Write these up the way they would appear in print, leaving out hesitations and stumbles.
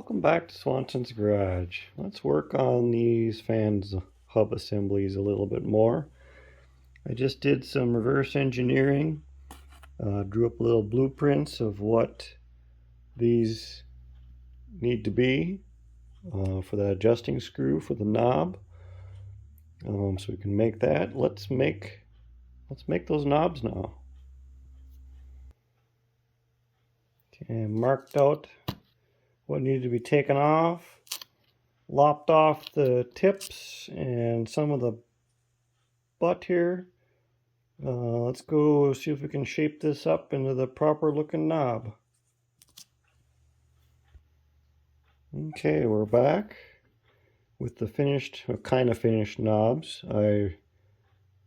Welcome back to Swanson's Garage. Let's work on these fans hub assemblies a little bit more. I just did some reverse engineering, drew up little blueprints of what these need to be for that adjusting screw for the knob. So we can make that. Let's make those knobs now. Okay, marked out what needed to be taken off, lopped off the tips and some of the butt here. Let's go see if we can shape this up into the proper looking knob. Okay, we're back with the finished, or kind of finished knobs. I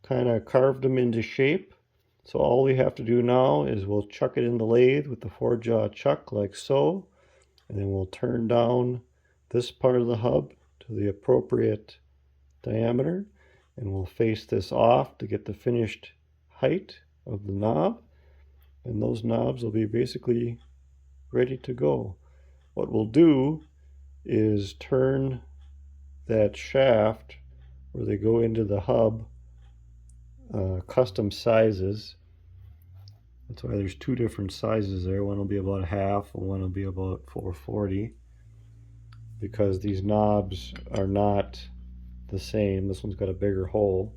kind of carved them into shape. So all we have to do now is we'll chuck it in the lathe with the 4-jaw chuck like so. And then we'll turn down this part of the hub to the appropriate diameter. And we'll face this off to get the finished height of the knob. And those knobs will be basically ready to go. What we'll do is turn that shaft where they go into the hub custom sizes. That's why there's two different sizes there. One will be about half and one will be about 440, because these knobs are not the same. This one's got a bigger hole.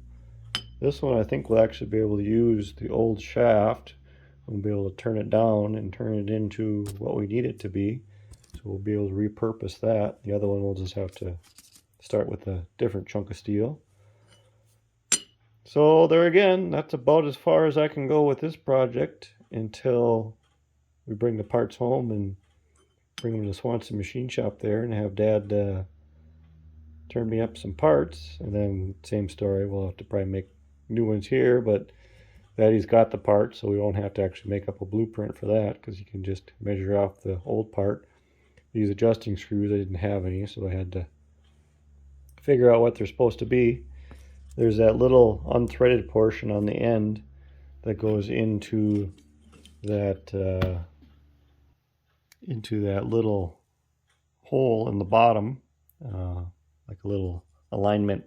This one I think we'll actually be able to use the old shaft. We'll be able to turn it down and turn it into what we need it to be. So we'll be able to repurpose that. The other one we'll just have to start with a different chunk of steel. So there again, that's about as far as I can go with this project until we bring the parts home and bring them to the Swanson Machine Shop there and have Dad turn me up some parts. And then same story, we'll have to probably make new ones here, but Daddy's got the parts, so we won't have to actually make up a blueprint for that, because you can just measure off the old part. These adjusting screws, I didn't have any, so I had to figure out what they're supposed to be. There's that little unthreaded portion on the end that goes into that little hole in the bottom, like a little alignment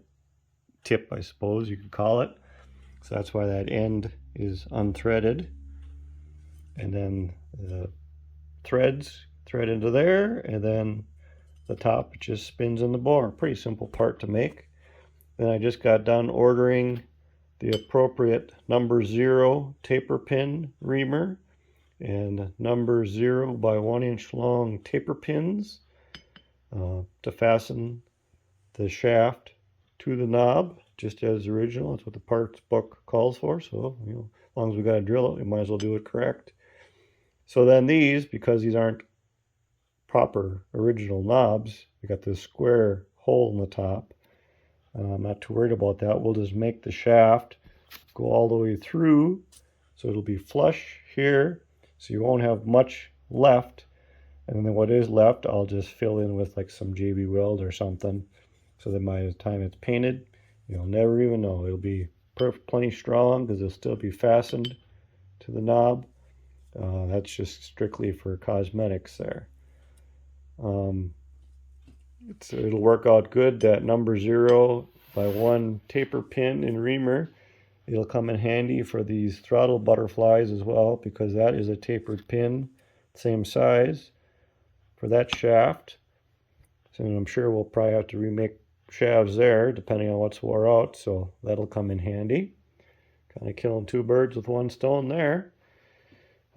tip, I suppose you could call it. So that's why that end is unthreaded. And then the threads thread into there, and then the top just spins in the bore. Pretty simple part to make. Then I just got done ordering the appropriate number 0 taper pin reamer and number 0 by 1 inch long taper pins to fasten the shaft to the knob, just as original. That's what the parts book calls for. So, you know, as long as we got to drill it, we might as well do it correct. So then these, because these aren't proper original knobs, we got this square hole in the top. I'm not too worried about that. We'll just make the shaft go all the way through, so it'll be flush here, so you won't have much left. And then what is left, I'll just fill in with like some JB Weld or something, so that by the time it's painted, you'll never even know. It'll be plenty strong because it'll still be fastened to the knob. That's just strictly for cosmetics there. It'll work out good, that number 0 by 1 taper pin and reamer. It'll come in handy for these throttle butterflies as well, because that is a tapered pin, same size for that shaft. So I'm sure we'll probably have to remake shafts there depending on what's wore out, so that'll come in handy. Kind of killing two birds with one stone there.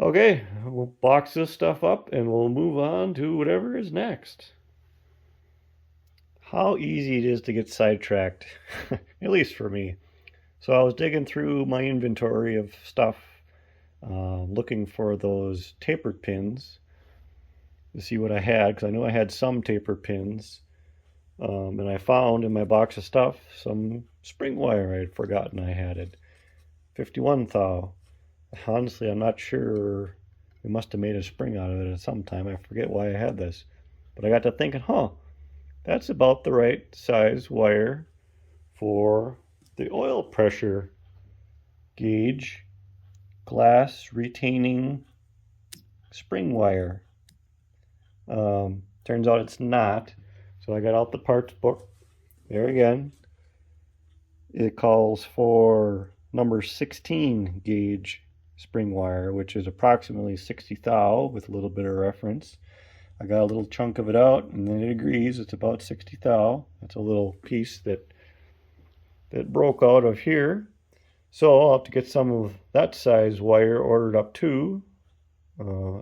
Okay, we'll box this stuff up and we'll move on to whatever is next. How easy it is to get sidetracked, at least for me. So I was digging through my inventory of stuff, looking for those tapered pins to see what I had, because I knew I had some tapered pins. And I found in my box of stuff some spring wire I had forgotten I had it. 51 thou. Honestly, I'm not sure. We must have made a spring out of it at some time. I forget why I had this. But I got to thinking, that's about the right size wire for the oil pressure gauge glass retaining spring wire. Turns out it's not. So I got out the parts book. There again. It calls for number 16 gauge spring wire, which is approximately 60 thou with a little bit of reference. I got a little chunk of it out, and then it agrees it's about 60 thou. That's a little piece that broke out of here. So I'll have to get some of that size wire ordered up too,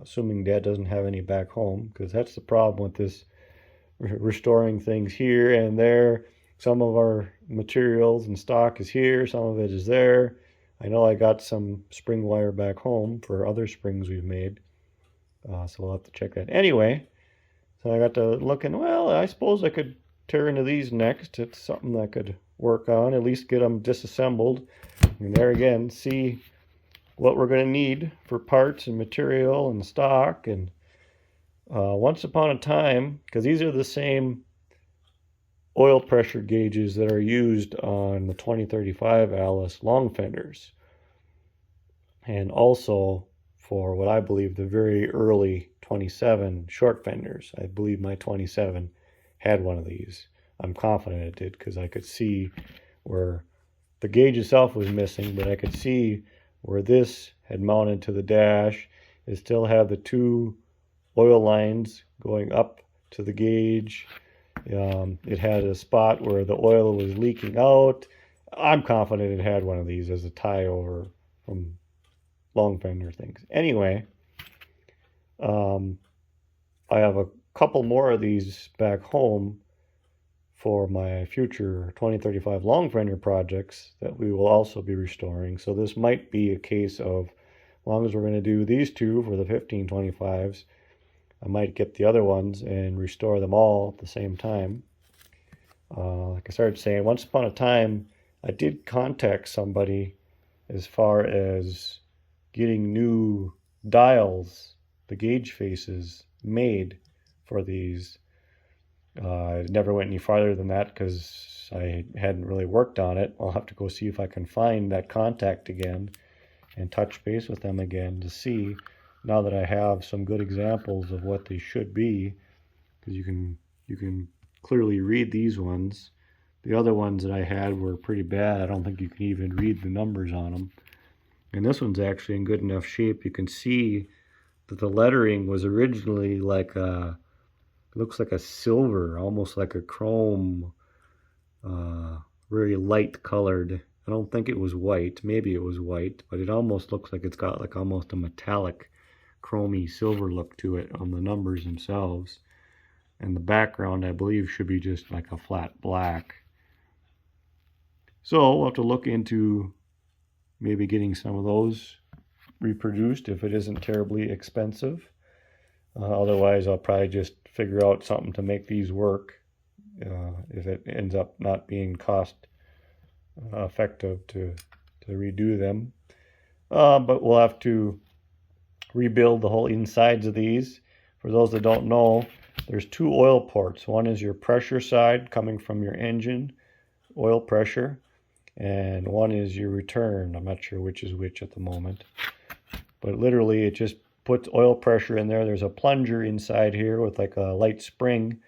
assuming Dad doesn't have any back home, because that's the problem with this restoring things here and there. Some of our materials and stock is here, some of it is there. I know I got some spring wire back home for other springs we've made, so we'll have to check that. Anyway, so I got to looking, well, I suppose I could tear into these next. It's something I could work on, at least get them disassembled. And there again, see what we're going to need for parts and material and stock. And once upon a time, because these are the same oil pressure gauges that are used on the 2035 Allis long fenders, and also for what I believe the very early 27 short fenders. I believe my 27 had one of these. I'm confident it did, because I could see where the gauge itself was missing, but I could see where this had mounted to the dash. It still had the two oil lines going up to the gauge. It had a spot where the oil was leaking out. I'm confident it had one of these as a tie over from long fender things. Anyway, I have a couple more of these back home for my future 2035 long fender projects that we will also be restoring. So this might be a case of, as long as we're going to do these two for the 1525s, I might get the other ones and restore them all at the same time. Like I started saying, once upon a time, I did contact somebody as far as getting new dials, the gauge faces, made for these. I never went any farther than that because I hadn't really worked on it. I'll have to go see if I can find that contact again and touch base with them again to see, now that I have some good examples of what they should be, because you can clearly read these ones. The other ones that I had were pretty bad. I don't think you can even read the numbers on them. And this one's actually in good enough shape. You can see that the lettering was originally like a, it looks like a silver, almost like a chrome, very light colored. I don't think it was white. Maybe it was white, but it almost looks like it's got like almost a metallic, chromy silver look to it on the numbers themselves. And the background, I believe, should be just like a flat black. So we'll have to look into maybe getting some of those reproduced if it isn't terribly expensive. Otherwise, I'll probably just figure out something to make these work if it ends up not being cost effective to redo them. But we'll have to rebuild the whole insides of these. For those that don't know, there's two oil ports. One is your pressure side coming from your engine, oil pressure, and one is your return. I'm not sure which is which at the moment. But literally it just puts oil pressure in there. There's a plunger inside here with like a light spring.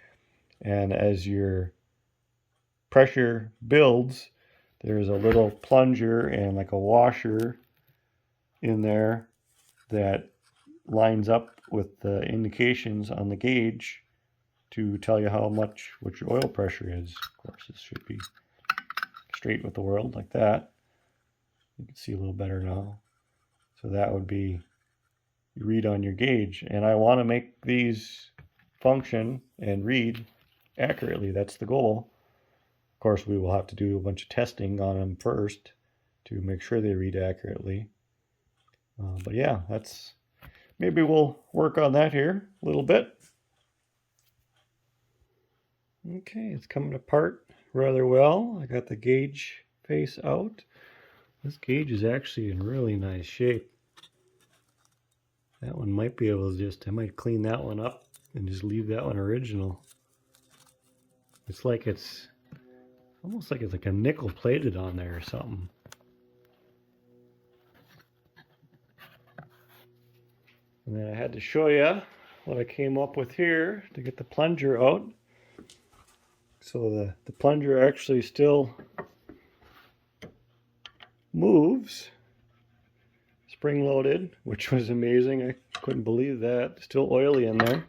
And as your pressure builds, there's a little plunger and like a washer in there that lines up with the indications on the gauge to tell you how much, what your oil pressure is. Of course, this should be straight with the world like that. You can see a little better now. So that would be, you read on your gauge. And I want to make these function and read accurately. That's the goal. Of course, we will have to do a bunch of testing on them first to make sure they read accurately. But yeah, that's, maybe we'll work on that here a little bit. Okay, it's coming apart rather well. I got the gauge face out. This gauge is actually in really nice shape. That one might be able to just, I might clean that one up and just leave that one original. It's like it's almost like it's like a nickel plated on there or something. And then I had to show you what I came up with here to get the plunger out. So the plunger actually still moves, spring loaded, which was amazing. I couldn't believe that. Still oily in there.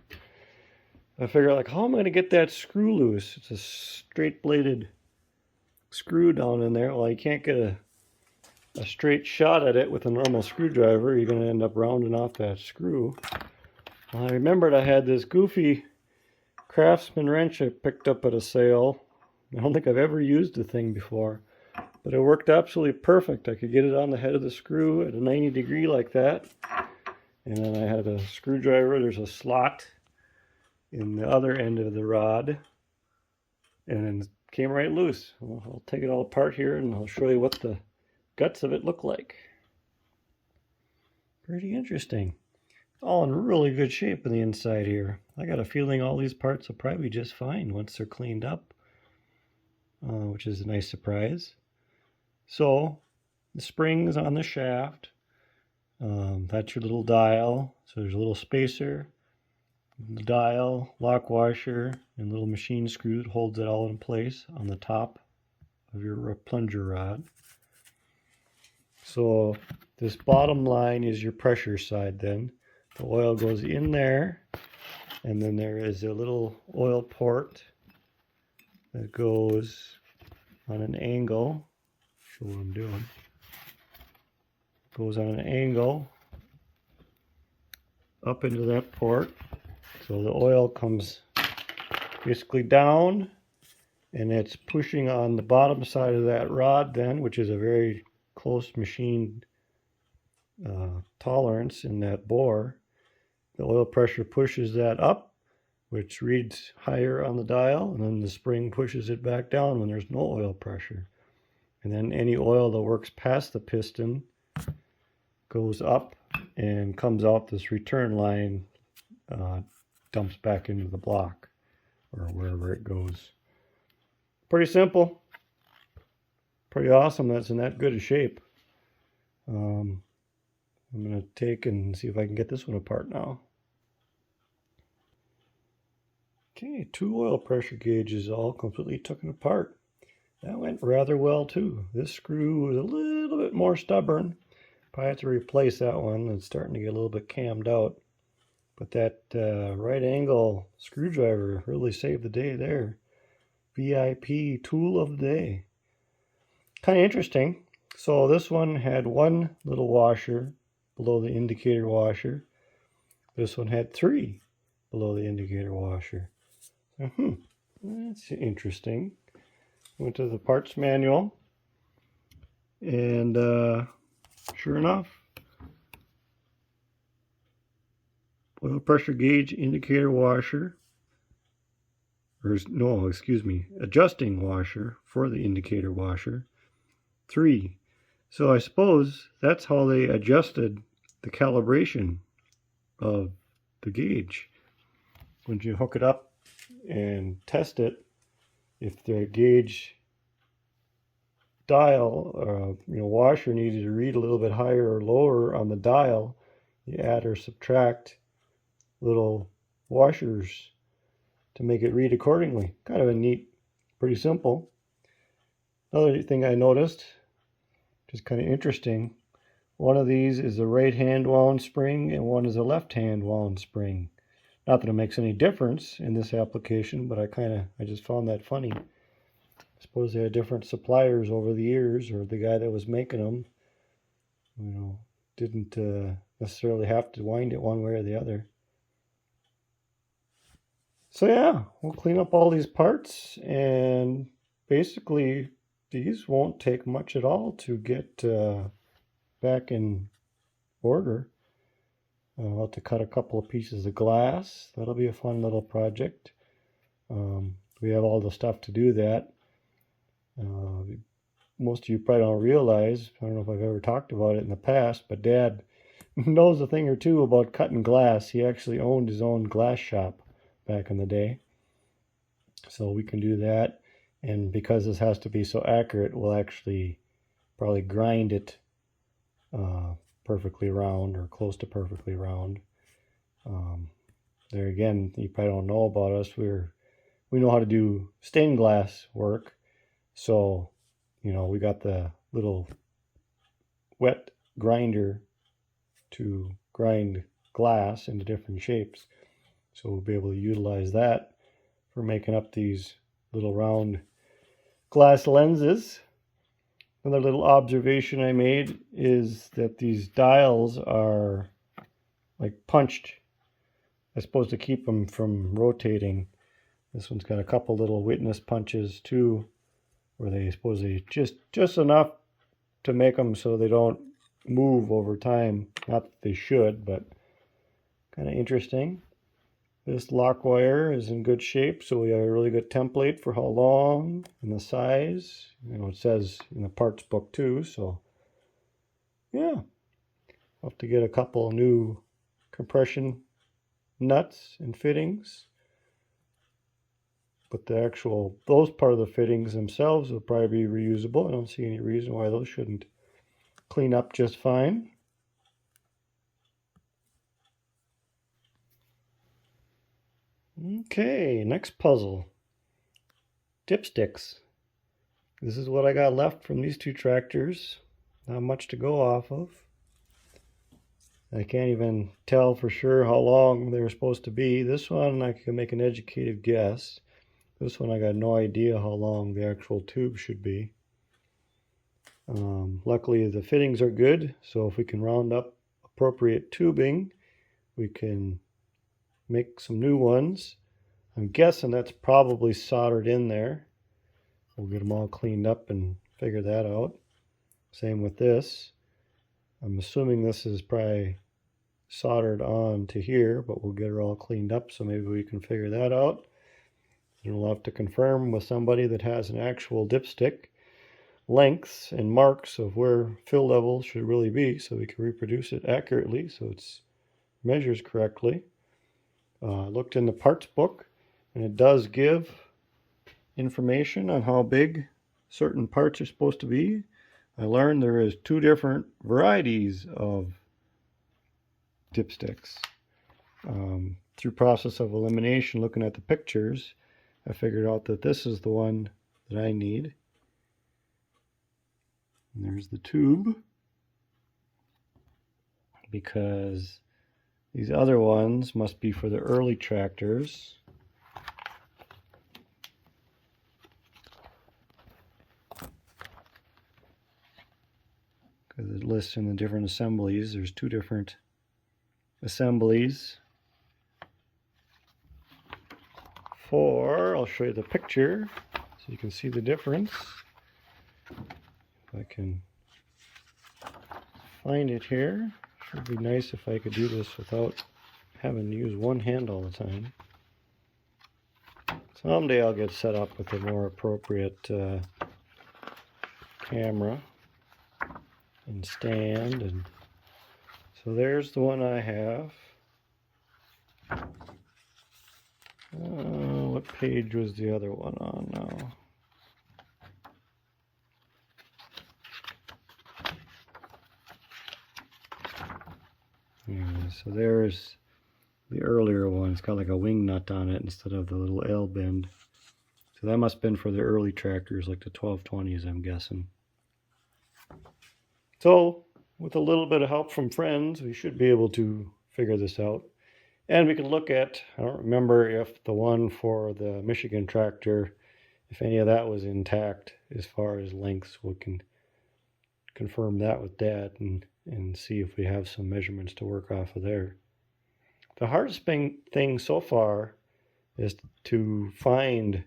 I figured, like, how am I going to get that screw loose? It's a straight bladed screw down in there. Well, you can't get a straight shot at it with a normal screwdriver. You're going to end up rounding off that screw. Well, I remembered I had this goofy Craftsman wrench I picked up at a sale. I don't think I've ever used the thing before, but it worked absolutely perfect. I could get it on the head of the screw at a 90 degree like that, and then I had a screwdriver. There's a slot in the other end of the rod, and then it came right loose. Well, I'll take it all apart here and I'll show you what the guts of it look like. Pretty interesting. All in really good shape on the inside here. I got a feeling all these parts will probably be just fine once they're cleaned up, which is a nice surprise. So the springs on the shaft, that's your little dial. So there's a little spacer, the dial, lock washer, and little machine screw that holds it all in place on the top of your plunger rod. So this bottom line is your pressure side then. The oil goes in there, and then there is a little oil port that goes on an angle. Show what I'm doing. Goes on an angle up into that port. So the oil comes basically down, and it's pushing on the bottom side of that rod then, which is a very close machine tolerance in that bore. The oil pressure pushes that up, which reads higher on the dial, and then the spring pushes it back down when there's no oil pressure. And then any oil that works past the piston goes up and comes out this return line, dumps back into the block or wherever it goes. Pretty simple. Pretty awesome that's in that good a shape. I'm going to take and see if I can get this one apart now. Okay, 2 oil pressure gauges all completely taken apart. That went rather well too. This screw was a little bit more stubborn. Probably have to replace that one. It's starting to get a little bit cammed out. But that right angle screwdriver really saved the day there. VIP tool of the day. Kind of interesting. So this one had one little washer below the indicator washer. This one had 3 below the indicator washer. That's interesting. Went to the parts manual, and sure enough, oil pressure gauge indicator washer, or no, excuse me, adjusting washer for the indicator washer, 3. So I suppose that's how they adjusted the calibration of the gauge. When you hook it up and test it, if the gauge dial, washer needed to read a little bit higher or lower on the dial, you add or subtract little washers to make it read accordingly. Kind of a neat, pretty simple. Another thing I noticed, which is kind of interesting, one of these is a right hand wound spring and one is a left hand wound spring. Not that it makes any difference in this application, but I just found that funny. I suppose they had different suppliers over the years, or the guy that was making them, didn't necessarily have to wind it one way or the other. So yeah, we'll clean up all these parts, and basically these won't take much at all to get back in order. I'll have to cut a couple of pieces of glass. That'll be a fun little project. We have all the stuff to do that. Most of you probably don't realize, I don't know if I've ever talked about it in the past, but Dad knows a thing or two about cutting glass. He actually owned his own glass shop back in the day. So we can do that. And because this has to be so accurate, we'll actually probably grind it perfectly round or close to perfectly round. There again, you probably don't know about us. We know how to do stained glass work. So, we got the little wet grinder to grind glass into different shapes. So we'll be able to utilize that for making up these little round glass lenses. Another little observation I made is that these dials are like punched. I'm supposed to keep them from rotating. This one's got a couple little witness punches too, where they supposedly just enough to make them so they don't move over time. Not that they should, but kind of interesting. This lock wire is in good shape, so we have a really good template for how long and the size. It says in the parts book too, so yeah. I'll have to get a couple new compression nuts and fittings. But those part of the fittings themselves will probably be reusable. I don't see any reason why those shouldn't clean up just fine. Okay, next puzzle. Dipsticks. This is what I got left from these two tractors. Not much to go off of. I can't even tell for sure how long they were supposed to be. This one I can make an educated guess. This one I got no idea how long the actual tube should be. Luckily the fittings are good, so if we can round up appropriate tubing, we can make some new ones. I'm guessing that's probably soldered in there. We'll get them all cleaned up and figure that out. Same with this. I'm assuming this is probably soldered on to here, but we'll get it all cleaned up, so maybe we can figure that out. And we'll have to confirm with somebody that has an actual dipstick lengths and marks of where fill level should really be, so we can reproduce it accurately so it measures correctly. I looked in the parts book, and it does give information on how big certain parts are supposed to be. I learned there is 2 different varieties of dipsticks. Through process of elimination, looking at the pictures, I figured out that this is the one that I need. And there's the tube, because these other ones must be for the early tractors. Because it lists in the different assemblies. There's 2 different assemblies. I'll show you the picture so you can see the difference. If I can find it here. Should be nice if I could do this without having to use one hand all the time. Someday I'll get set up with a more appropriate camera and stand. And so there's the one I have. What page was the other one on now? Anyway, so there's the earlier one. It's got like a wing nut on it instead of the little L bend. So that must have been for the early tractors, like the 1220s, I'm guessing. So with a little bit of help from friends, we should be able to figure this out. And we can look at, I don't remember if the one for the Michigan tractor, if any of that was intact as far as lengths. We can confirm that with Dad and see if we have some measurements to work off of there. The hardest thing so far is to find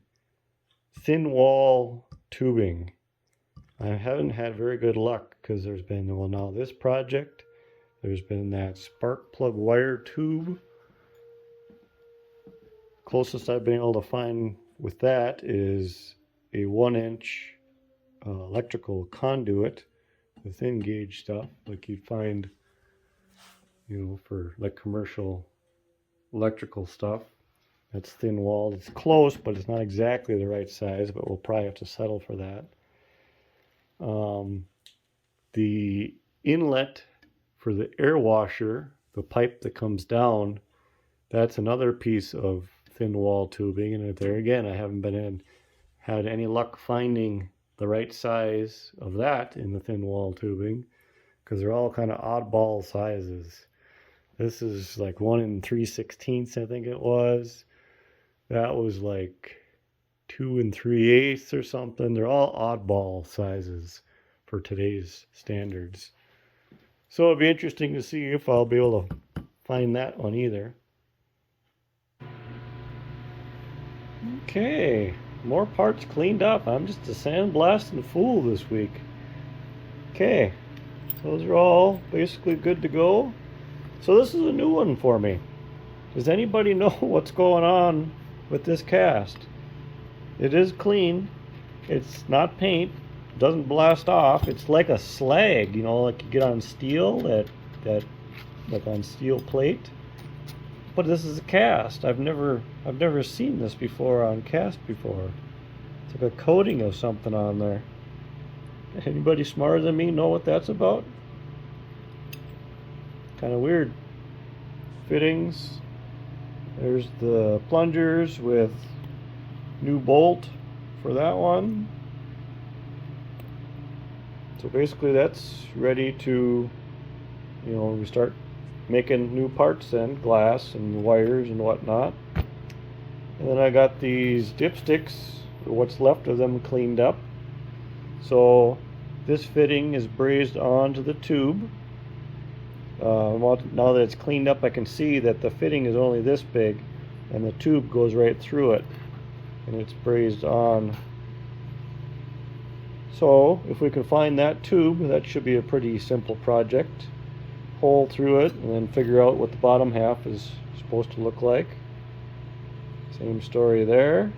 thin wall tubing. I haven't had very good luck because there's been, well, now this project, there's been that spark plug wire tube. Closest I've been able to find with that is a 1-inch electrical conduit with thin gauge stuff like you'd find, for like commercial electrical stuff. That's thin walled. It's close, but it's not exactly the right size, but we'll probably have to settle for that. The inlet for the air washer, the pipe that comes down, That's another piece of thin wall tubing, and there again, I haven't had any luck finding the right size of that in the thin wall tubing, because they're all kind of oddball sizes. This is like 1 3/16, I think it was. That was like 2 3/8 or something. They're all oddball sizes for today's standards. So it'll be interesting to see if I'll be able to find that one either. Okay, more parts cleaned up. I'm just a sandblasting fool this week. Okay, those are all basically good to go. So this is a new one for me. Does anybody know what's going on with this cast? It is clean. It's not paint. It doesn't blast off. It's like a slag, you know, like you get on steel, that like on steel plate. But this is a cast. I've never seen this before on cast before. It's like a coating of something on there. Anybody smarter than me know what that's about? Kind of weird. Fittings. There's the plungers with new bolt for that one. So basically that's ready to, you know, we start making new parts then, glass and wires and whatnot. And then I got these dipsticks, what's left of them, cleaned up. So this fitting is brazed onto the tube. Now that it's cleaned up, I can see that the fitting is only this big and the tube goes right through it, and it's brazed on. So if we can find that tube, that should be a pretty simple project. Hole through it and then figure out what the bottom half is supposed to look like. Same story there.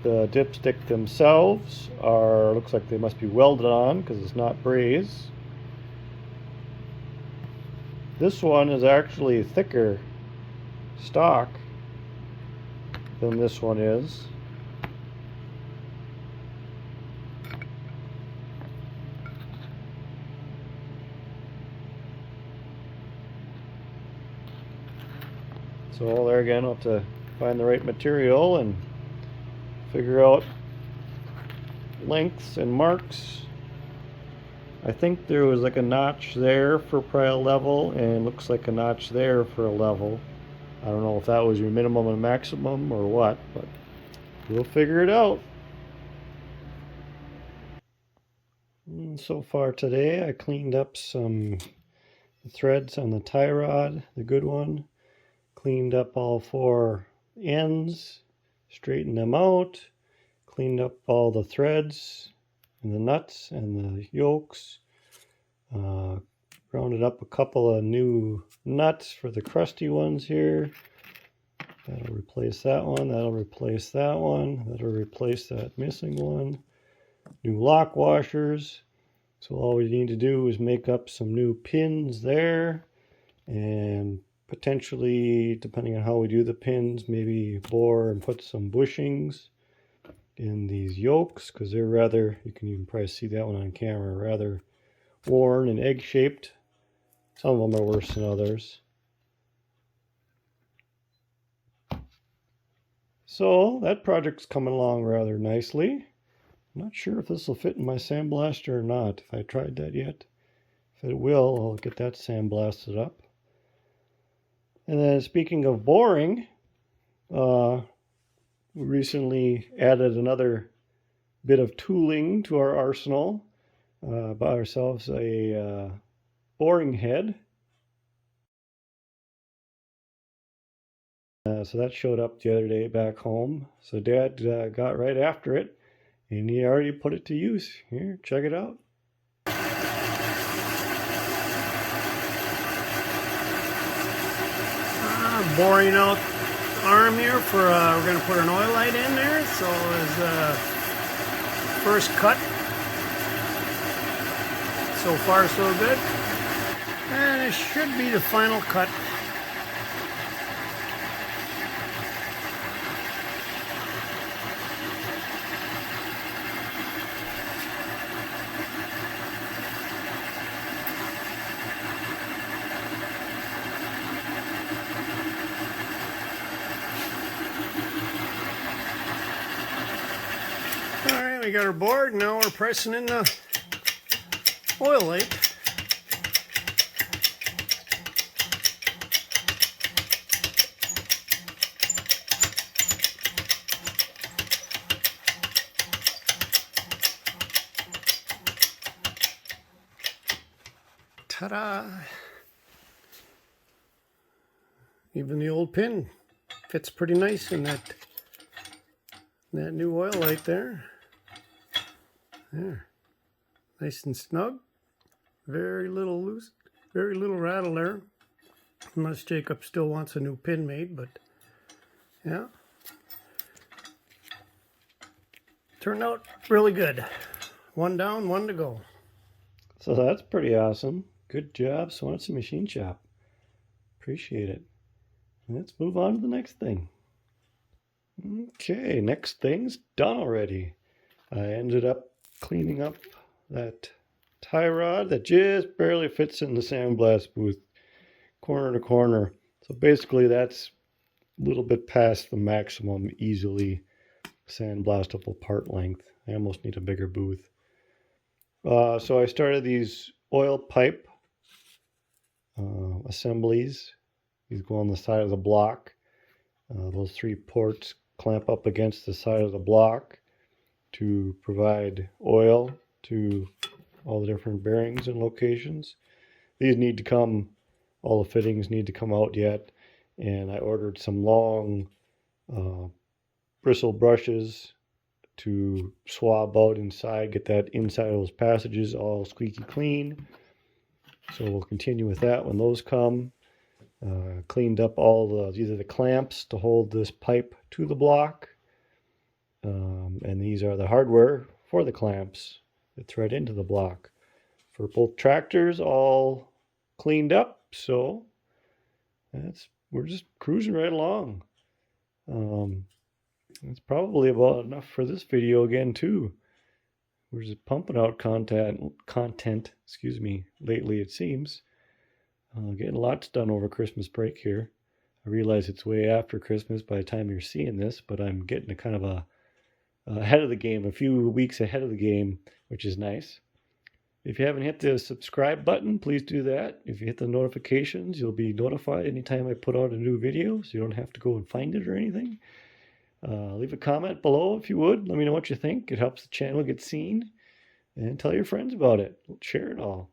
The dipstick themselves looks like they must be welded on because it's not brazed. This one is actually thicker stock than this one is. So there again, I'll have to find the right material and figure out lengths and marks. I think there was like a notch there for probably a level, and looks like a notch there for a level. I don't know if that was your minimum and maximum or what, but we'll figure it out. And so far today, I cleaned up some threads on the tie rod, the good one. Cleaned up all 4 ends, straightened them out, cleaned up all the threads and the nuts and the yokes, rounded up a couple of new nuts for the crusty ones here. That'll replace that one, that'll replace that one, that'll replace that missing one. New lock washers. So all we need to do is make up some new pins there, and potentially, depending on how we do the pins, maybe bore and put some bushings in these yokes, because they're rather, you can even probably see that one on camera, rather worn and egg-shaped. Some of them are worse than others. So that project's coming along rather nicely. I'm not sure if this will fit in my sandblaster or not, if I tried that yet. If it will, I'll get that sandblasted up. And then speaking of boring, we recently added another bit of tooling to our arsenal. Bought ourselves a boring head. So that showed up the other day back home. So Dad got right after it, and he already put it to use. Here, check it out. Boring out arm here for we're going to put an oil light in there. So as first cut. So far so good, and it should be the final cut. got our board. Now we're pressing in the oil light. Ta-da! Even the old pin fits pretty nice in that new oil light there. There. Nice and snug. Very little loose, very little rattle there. Unless Jacob still wants a new pin made, but yeah. Turned out really good. One down, one to go. So that's pretty awesome. Good job, Swanson Machine Shop. Appreciate it. Let's move on to the next thing. Okay, next thing's done already. I ended up cleaning up that tie rod that just barely fits in the sandblast booth, corner to corner. So basically that's a little bit past the maximum easily sandblastable part length. I almost need a bigger booth. So I started these oil pipe assemblies. These go on the side of the block. Those 3 ports clamp up against the side of the block to provide oil to all the different bearings and locations. These need to come, all the fittings need to come out yet, and I ordered some long bristle brushes to swab out inside, get that inside of those passages all squeaky clean. So we'll continue with that when those come. Cleaned up all either the clamps to hold this pipe to the block, and these are the hardware for the clamps that thread into the block. For both tractors, all cleaned up, so we're just cruising right along. It's probably about enough for this video again too. We're just pumping out content, excuse me, lately it seems. Getting lots done over Christmas break here. I realize it's way after Christmas by the time you're seeing this, but I'm getting a kind of ahead of the game, a few weeks ahead of the game, which is nice. If you haven't hit the subscribe button, please do that. If you hit the notifications, you'll be notified anytime I put out a new video, so you don't have to go and find it or anything. Leave a comment below if you would. Let me know what you think. It helps the channel get seen. And tell your friends about it. Share it all.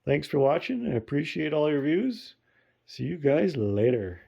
Thanks for watching. I appreciate all your views. See you guys later.